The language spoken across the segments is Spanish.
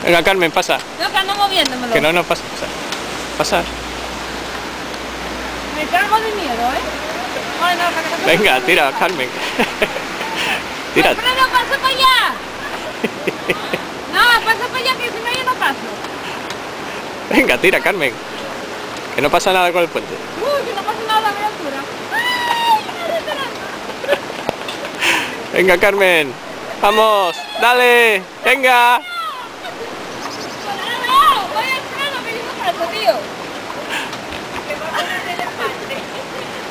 Venga, Carmen, pasa. No, que ando moviéndomelo. Que no, pasa. Pasa. Me cago de miedo, ¿eh? Ay, no, Venga, tira, Carmen. Tira. ¡Pero no, pasa para allá! No, pasa para allá, que si no yo no paso. Venga, tira, Carmen. Que no pasa nada con el puente. Que no pasa nada a mi altura. ¡Ay! Venga, Carmen. Vamos, dale. Venga. No, voy al freno, que yo no paso, tío.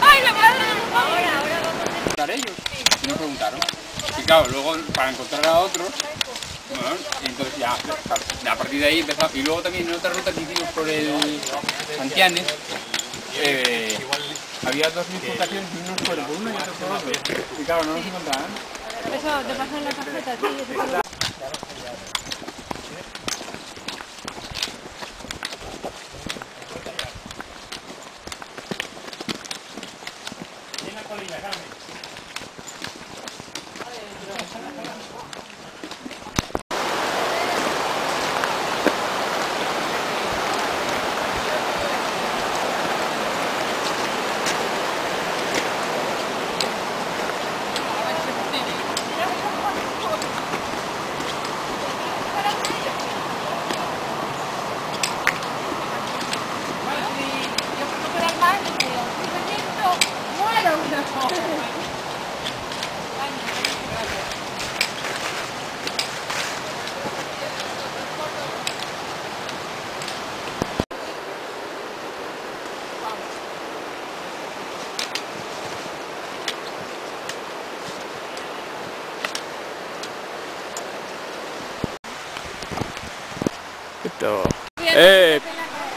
¡Ay, la madre de mi padre! Ahora vamos a preguntar ellos, y nos preguntaron. Y claro, luego para encontrar a otros, bueno, y entonces ya a partir de ahí empezamos. Y luego también en otra ruta que hicimos por el Santianes, había dos bifurcaciones y unos fueron por uno y otro por otro. Y claro, no nos encontraban. Eso, te pasan la tarjeta, sí, eso te lo...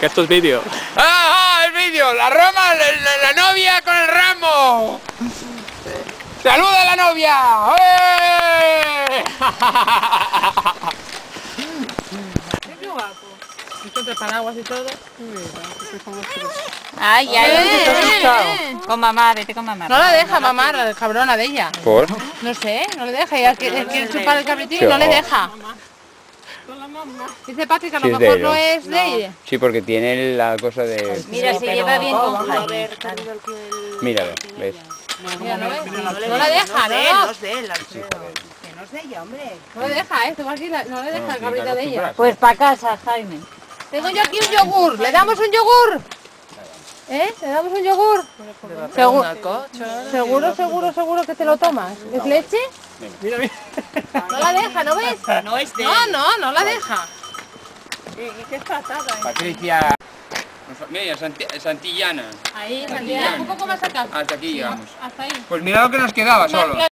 Que esto es vídeo. ¡Ah, el vídeo! ¡La Roma, la novia con el ramo! ¡Saluda a la novia! ¡Eh! ¡Qué guapo! Esto entre paraguas y todo. Ay, con mamá, vete con mamá. No la deja mamar, la cabrona de ella. ¿Por? No sé, no le deja. Ella quiere chupar el cabritillo y no le deja. Dice Patrick que a lo mejor no es de ella. Sí, porque tiene la cosa de... Mira, se lleva bien con Jaime. Míralo, ¿ves? Mira, ¿no ves? No la deja, ¿no? No es de él, Alfredo. Que no es de ella, hombre. No le deja, tengo aquí, no le deja el cabrita de ella. Pues para casa, Jaime. Tengo yo aquí un yogur, ¿le damos un yogur? ¿Eh? ¿Le damos un yogur? Seguro que te lo tomas. ¿Es leche? Mira, mira. No la deja, ¿no ves? No es de él. No la deja. ¿Y qué es patada? Patricia... Mira, Santillana. Ahí, Santiago, un poco más acá. Hasta aquí llegamos. Hasta ahí. Pues mira lo que nos quedaba solo.